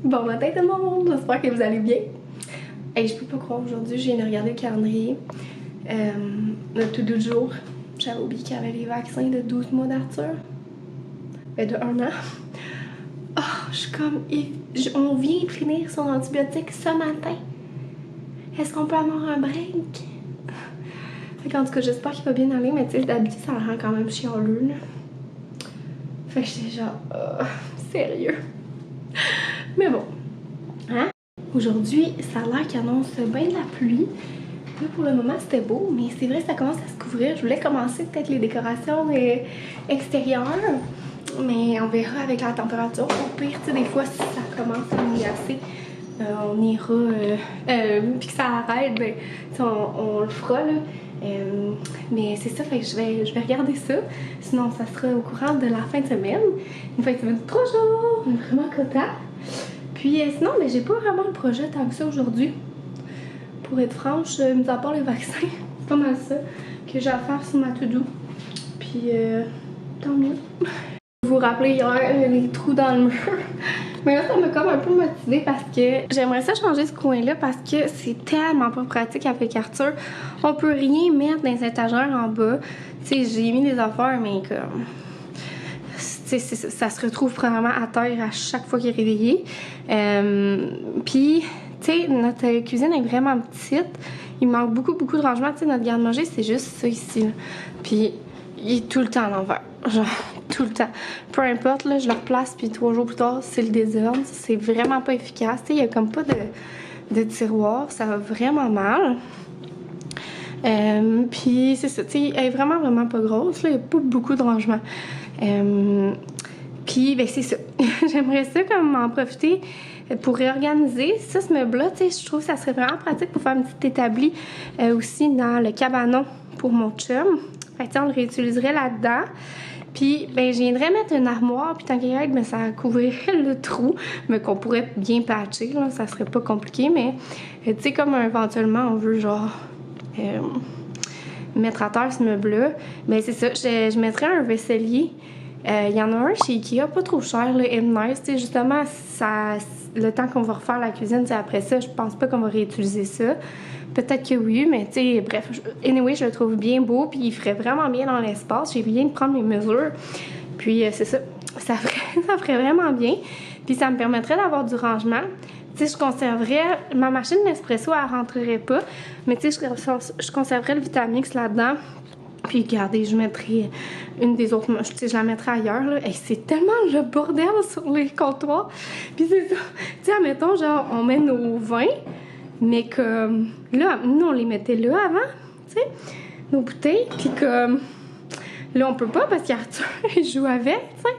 Bon matin tout le monde, j'espère que vous allez bien. Hey, je peux pas croire aujourd'hui, je viens de regarder le calendrier. Le tout du jour, j'avais oublié qu'il y avait les vaccins de 12 mois d'Arthur. De 1 an. Oh, je suis comme... On vient de finir son antibiotique ce matin. Est-ce qu'on peut avoir un break? Fait qu'en tout cas, j'espère qu'il va bien aller, mais tu sais, d'habitude, ça le rend quand même chialeux, là. Fait que j'étais genre... sérieux? Mais bon. Hein? Aujourd'hui, ça a l'air qu'il annonce bien de la pluie. Là, pour le moment, c'était beau, mais c'est vrai que ça commence à se couvrir. Je voulais commencer peut-être les décorations extérieures, mais on verra avec la température. Au pire, tu sais, des fois, si ça commence à mouillasser, on ira, puis que ça arrête, ben, on le fera, là. Mais c'est ça, fait que je vais regarder ça. Sinon, ça sera au courant de la fin de semaine. Une fin de semaine de 3 jours, vraiment content. Puis sinon, ben, j'ai pas vraiment de projet tant que ça aujourd'hui. Pour être franche, mis à part les vaccins, c'est pas mal ça que j'ai à faire sur ma to-do. Puis tant mieux. Vous vous rappelez hier les trous dans le mur. Mais là, ça m'a comme un peu motivée parce que j'aimerais ça changer ce coin-là parce que c'est tellement pas pratique avec Arthur. On peut rien mettre dans les étagères en bas. Tu sais, j'ai mis des affaires, mais comme... ça se retrouve vraiment à terre à chaque fois qu'il est réveillé. Puis, tu sais, notre cuisine est vraiment petite. Il manque beaucoup de rangement. Tu sais, notre garde-manger, c'est juste ça ici. Là. Puis, il est tout le temps à l'envers. Genre, tout le temps. Peu importe, là, je le replace, puis 3 jours plus tard, c'est le désordre. C'est vraiment pas efficace. Tu sais, il y a comme pas de tiroir. Ça va vraiment mal. Puis, c'est ça. Tu sais, elle est vraiment pas grosse. Là. Il n'y a pas beaucoup de rangement. Puis, ben, c'est ça. J'aimerais ça comme en profiter pour réorganiser. Ça, ce meuble-là, tu sais, je trouve que ça serait vraiment pratique pour faire une petite établie aussi dans le cabanon pour mon chum. Fait que, on le réutiliserait là-dedans. Puis, ben, je viendrais mettre une armoire, puis tant qu'il y a, ben, ça couvrirait le trou, mais qu'on pourrait bien patcher, là, ça serait pas compliqué, mais, tu sais, comme éventuellement, on veut, genre, mettre à terre ce meuble-là, ben, c'est ça, je mettrais un vaisselier. Il y en a un chez Ikea, pas trop cher, là, and nice, tu sais, justement, ça, le temps qu'on va refaire la cuisine, après ça, je pense pas qu'on va réutiliser ça. Peut-être que oui, mais tu sais, bref, anyway, je le trouve bien beau, puis il ferait vraiment bien dans l'espace. J'ai bien de prendre mes mesures, puis c'est ça, ça ferait vraiment bien. Puis ça me permettrait d'avoir du rangement. Tu sais, je conserverais, ma machine Nespresso, elle rentrerait pas, mais tu sais, je conserverais le Vitamix là-dedans. Puis regardez, je mettrais une des autres, tu sais, je la mettrais ailleurs, là. Et c'est tellement le bordel sur les comptoirs. Puis c'est ça, tu sais, admettons, genre, on met nos vins, mais comme, là, nous, on les mettait là avant, tu sais, nos bouteilles, puis comme, là, on peut pas parce qu'Arthur, il joue avec, tu sais.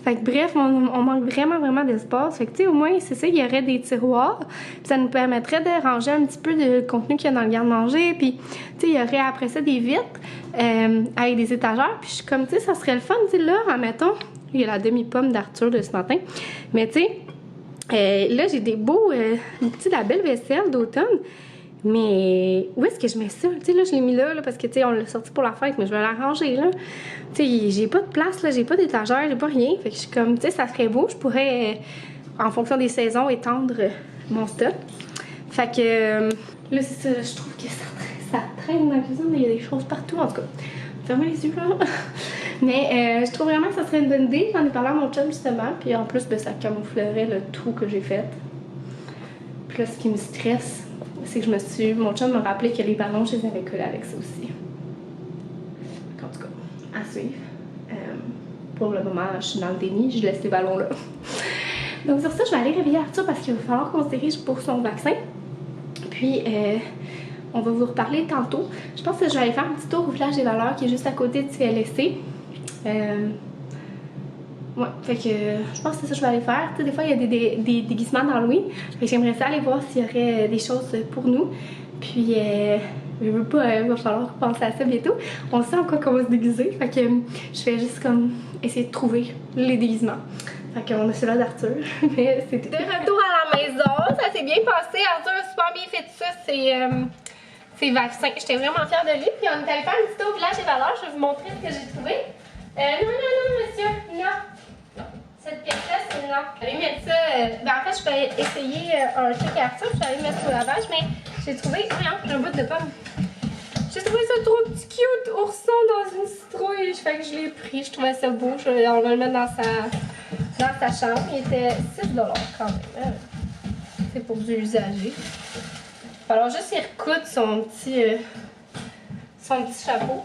Fait que bref, on manque vraiment d'espace. Fait que, tu sais, au moins, c'est ça, il y aurait des tiroirs. Puis ça nous permettrait de ranger un petit peu de contenu qu'il y a dans le garde-manger. Puis, tu sais, il y aurait après ça des vitres avec des étagères. Puis je suis comme, tu sais, ça serait le fun, tu sais, là, admettons, il y a la demi-pomme d'Arthur de ce matin. Mais, tu sais, là, j'ai des beaux, petits labels vaisselle d'automne. Mais où est-ce que je mets ça? Tu sais, là, je l'ai mis là parce que, tu sais, on l'a sorti pour la fête, mais je vais l'arranger, là. Tu sais, j'ai pas de place, là, j'ai pas d'étagère, j'ai pas rien. Fait que je suis comme, tu sais, ça serait beau. Je pourrais, en fonction des saisons, étendre mon stock. Fait que, là, c'est ça, je trouve que ça traîne dans la cuisine, il y a des choses partout, en tout cas. Fermez les yeux, là. Mais je trouve vraiment que ça serait une bonne idée. J'en ai parlé à mon chum, justement. Puis en plus, ben, ça camouflerait le trou que j'ai fait. Puis là, ce qui me stresse, c'est que mon chum m'a rappelé que les ballons, je les avais collés avec ça aussi. En tout cas, à suivre. Pour le moment, je suis dans le déni, je laisse les ballons là. Donc sur ça, je vais aller réveiller Arthur parce qu'il va falloir qu'on se dirige pour son vaccin. Puis, on va vous reparler tantôt. Je pense que je vais aller faire un petit tour au village des valeurs qui est juste à côté de CLSC. Ouais, fait que je pense que c'est ça que je vais aller faire. Tu sais, des fois, il y a des déguisements d'Halloween. Fait que j'aimerais ça aller voir s'il y aurait des choses pour nous. Puis, je veux pas, il va falloir penser à ça bientôt. On sait en quoi qu'on va se déguiser. Fait que je vais juste comme essayer de trouver les déguisements. Fait qu'on a celui-là d'Arthur. Mais c'était... De retour à la maison, ça s'est bien passé. Arthur a super bien fait ça. C'est vaccin. J'étais vraiment fière de lui. Puis on est allé faire un petit tour au village des valeurs. Je vais vous montrer ce que j'ai trouvé. Non, monsieur. Non. Cette pièce-là, c'est non. Je vais mettre ça. Ben, en fait, je peux essayer un truc à Arthur, je vais aller mettre au lavage, mais j'ai trouvé. Voyons, un bout de pomme. J'ai trouvé ça trop petit cute, ourson dans une citrouille. Fait que je l'ai pris, je trouvais ça beau. On va le mettre dans sa chambre. Il était 6$ quand même. C'est pour du usager. Alors juste il recoute son petit chapeau.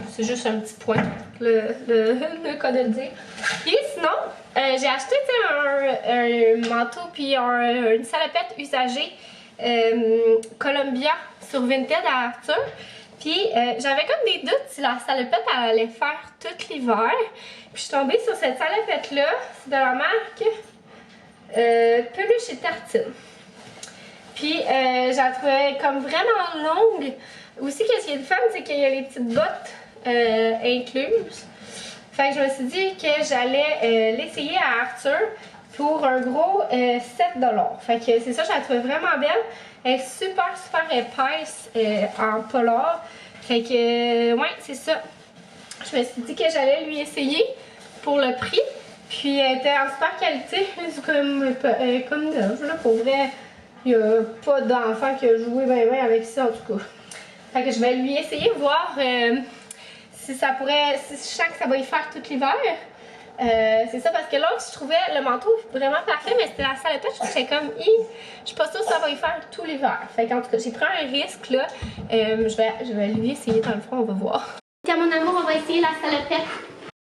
C'est juste un petit point, le cas de le dire. Et sinon, j'ai acheté un manteau puis une salopette usagée Columbia sur Vinted à Arthur. Puis j'avais comme des doutes si la salopette elle allait faire tout l'hiver. Puis je suis tombée sur cette salopette-là. C'est de la marque Peluche et Tartine. Puis je la trouvais comme vraiment longue. Aussi, qu'est-ce qui est le fun, c'est qu'il y a les petites bottes incluses. Fait que je me suis dit que j'allais l'essayer à Arthur pour un gros 7$. Fait que c'est ça, je la trouvais vraiment belle. Elle est super épaisse en polar. Fait que, ouais, c'est ça. Je me suis dit que j'allais lui essayer pour le prix. Puis elle était en super qualité. C'est comme neuve, là, pour vrai. Il n'y a pas d'enfant qui a joué bien avec ça, en tout cas. Fait que je vais lui essayer, voir si ça pourrait. Si je sens que ça va y faire tout l'hiver. C'est ça, parce que l'autre, je trouvais le manteau vraiment parfait, mais c'était la salopette. Je trouvais comme, je suis pas sûre que ça va y faire tout l'hiver. Fait qu'en tout cas, j'ai pris un risque là. Je vais lui essayer dans le fond, on va voir. À mon amour, on va essayer la salopette.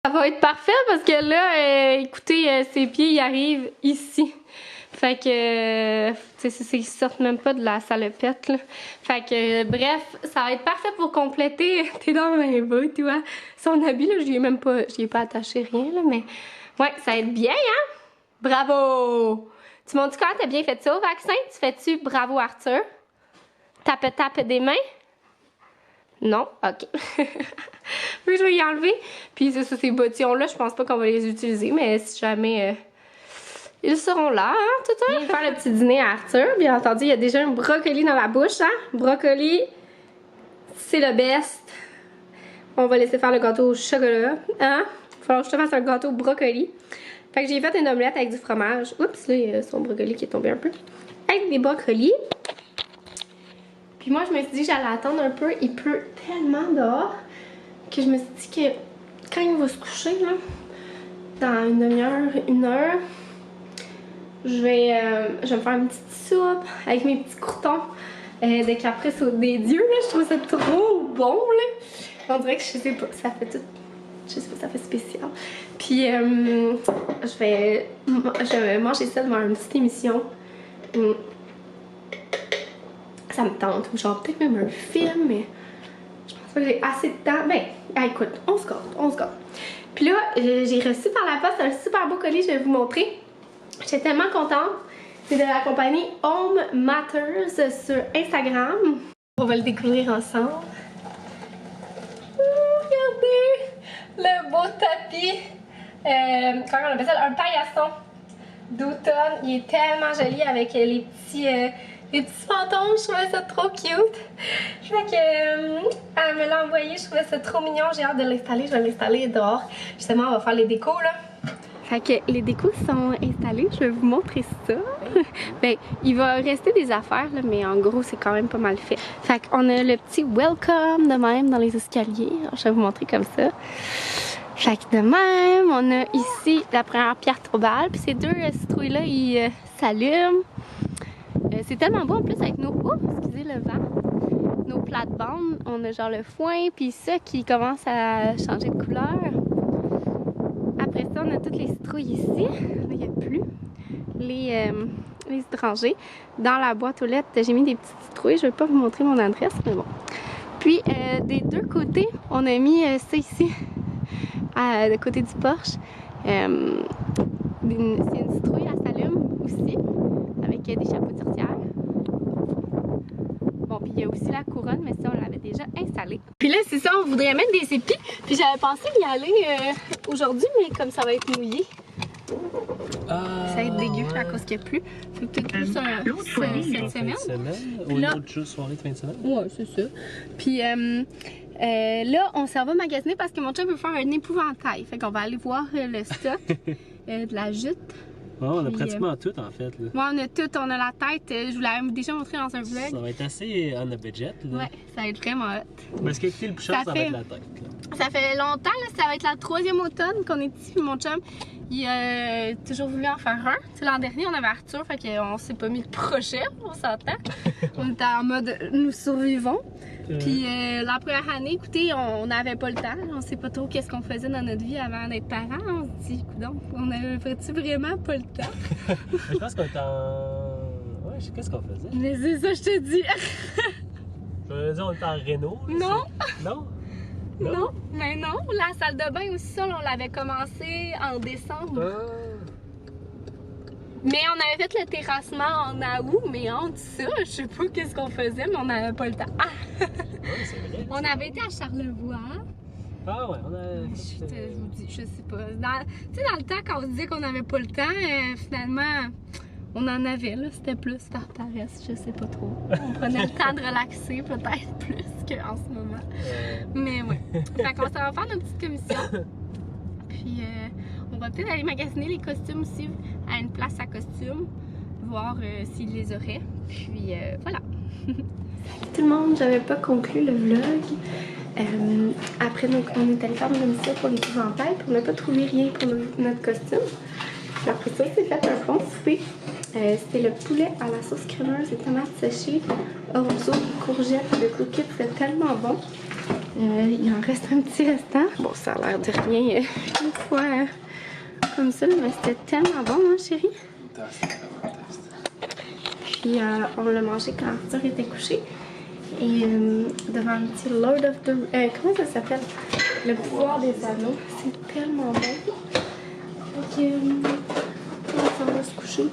Ça va être parfait parce que là, écoutez, ses pieds, ils arrivent ici. Fait que, ils sortent même pas de la salopette, là. Fait que, bref, ça va être parfait pour compléter. T'es dans mes beau, tu vois. Son habit, là, j'y ai pas attaché rien, là, mais ouais, ça va être bien, hein? Bravo! Tu m'as dit quand t'as bien fait ça au vaccin? Tu fais-tu bravo, Arthur? Tape des mains? Non? Ok. Puis je vais y enlever. Puis c'est ça, ces bottillons-là, je pense pas qu'on va les utiliser, mais si jamais... ils seront là, hein, tout à l'heure. Faire le petit dîner à Arthur. Bien entendu, il y a déjà un brocoli dans la bouche, hein. Brocoli, c'est le best. On va laisser faire le gâteau au chocolat, hein. Il va falloir que je te fasse un gâteau au brocoli. Fait que j'ai fait une omelette avec du fromage. Oups, là, il y a son brocoli qui est tombé un peu. Avec des brocolis. Puis moi, je me suis dit que j'allais attendre un peu. Il pleut tellement dehors que je me suis dit que quand il va se coucher, là, dans une demi-heure, 1 heure, je vais me faire une petite soupe avec mes petits croutons de caprice des dieux. Là. Je trouve ça trop bon. Là. On dirait que je sais pas, ça fait tout. Je sais pas, ça fait spécial. Puis je vais manger ça devant une petite émission. Ça me tente. Genre peut-être même un film, mais je pense pas que j'ai assez de temps. Ben, écoute, on se gâte. Puis là, j'ai reçu par la poste un super beau colis, je vais vous montrer. J'étais tellement contente. C'est de la compagnie Home Matters sur Instagram. On va le découvrir ensemble. Regardez le beau tapis. Comment on appelle ça? Un paillasson d'automne. Il est tellement joli avec les petits fantômes. Je trouvais ça trop cute. Fait que elle me l'a envoyé. Je trouvais ça trop mignon. J'ai hâte de l'installer. Je vais l'installer dehors. Justement, on va faire les décos là. Fait que les décos sont installés, je vais vous montrer ça. Ben, il va rester des affaires, là, mais en gros, c'est quand même pas mal fait. Fait qu'on a le petit welcome de même dans les escaliers. Alors, je vais vous montrer comme ça. Fait que de même, on a ici la première pierre tombale. Puis ces deux citrouilles-là, ils s'allument. C'est tellement beau en plus avec nos... Oh, excusez le vent. Nos plates-bandes. On a genre le foin, puis ça qui commence à changer de couleur. Après ça, on a toutes les citrouilles ici. Là, il n'y a plus. Les hydrangées. Dans la boîte aux lettres, j'ai mis des petites citrouilles. Je ne vais pas vous montrer mon adresse, mais bon. Puis, des deux côtés, on a mis ça ici, de côté du porche. C'est une citrouille, elle s'allume aussi, avec des chapeaux de sorcière. Bon, puis il y a aussi la couronne, mais ça, on l'avait déjà installée. Puis là, c'est ça, on voudrait mettre des épis. Puis j'avais pensé y aller aujourd'hui, mais comme ça va être mouillé, ça va être dégueu à cause qu'il n'y a plus. Fait que peut-être plus cette semaine. Ou une autre soirée de fin de semaine. Ouais, c'est ça. Puis là, on s'en va magasiner parce que mon chum veut faire un épouvantail. Fait qu'on va aller voir le stock. de la jute. Oh, on a Puis, pratiquement tout en fait. Là. Moi, on a tout, on a la tête. Je vous l'avais déjà montré dans un vlog. Ça va être assez on a budget. Là. Ouais, ça va être vraiment hot. Mais ce qui est le plus cher, ça va être la tête. Là. Ça fait longtemps, là, ça va être la 3e automne qu'on est ici, puis mon chum, il a toujours voulu en faire un. Tu sais, l'an dernier, on avait Arthur, fait qu'on s'est pas mis de projet, on s'entend. On était en mode nous survivons. Puis la première année, écoutez, on n'avait pas le temps. On sait pas trop qu'est-ce qu'on faisait dans notre vie avant d'être parents. On se dit, coudonc, on avait-tu vraiment pas le temps? Je pense qu'on est en... Ouais, je sais qu'est-ce qu'on faisait. Mais c'est ça, je te dis. Je veux dire, on était en réno. Non. Non? Non, mais non. La salle de bain aussi, ça, on l'avait commencé en décembre. Mais on avait fait le terrassement en août, mais entre ça, je sais pas qu'est-ce qu'on faisait, mais on n'avait pas le temps. Ah! Ouais, c'est vrai. On avait été à Charlevoix. Ah ouais, on a... Je vous dis, je sais pas. Tu sais, dans le temps, quand on se disait qu'on n'avait pas le temps, finalement, on en avait, là. C'était plus par paresse, je sais pas trop. On prenait le temps de relaxer, peut-être plus qu'en ce moment. Mais ouais. Fait qu'on s'en va faire nos petites commissions. Puis, on va peut-être aller magasiner les costumes aussi à une place à costumes, voir s'ils les auraient. Puis, voilà. Salut tout le monde, j'avais pas conclu le vlog. Après, donc, on est allé faire nos commissions pour l'épouvantail, puis on n'a pas trouvé rien pour notre costume. Puis après ça, c'est fait un bon souper. C'était le poulet à la sauce crémeuse et tomates séchées, orzo, courgettes, le cookie, c'était tellement bon. Il en reste un petit restant. Bon, ça a l'air de rien une fois comme ça, mais c'était tellement bon, hein, chérie? Puis on l'a mangé quand Arthur était couché. Et devant un petit Lord of the... comment ça s'appelle? Le pouvoir des anneaux. C'est tellement bon. Donc, on s'en va se coucher.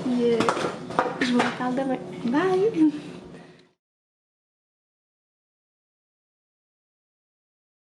Puis je vous reparle demain. Bye!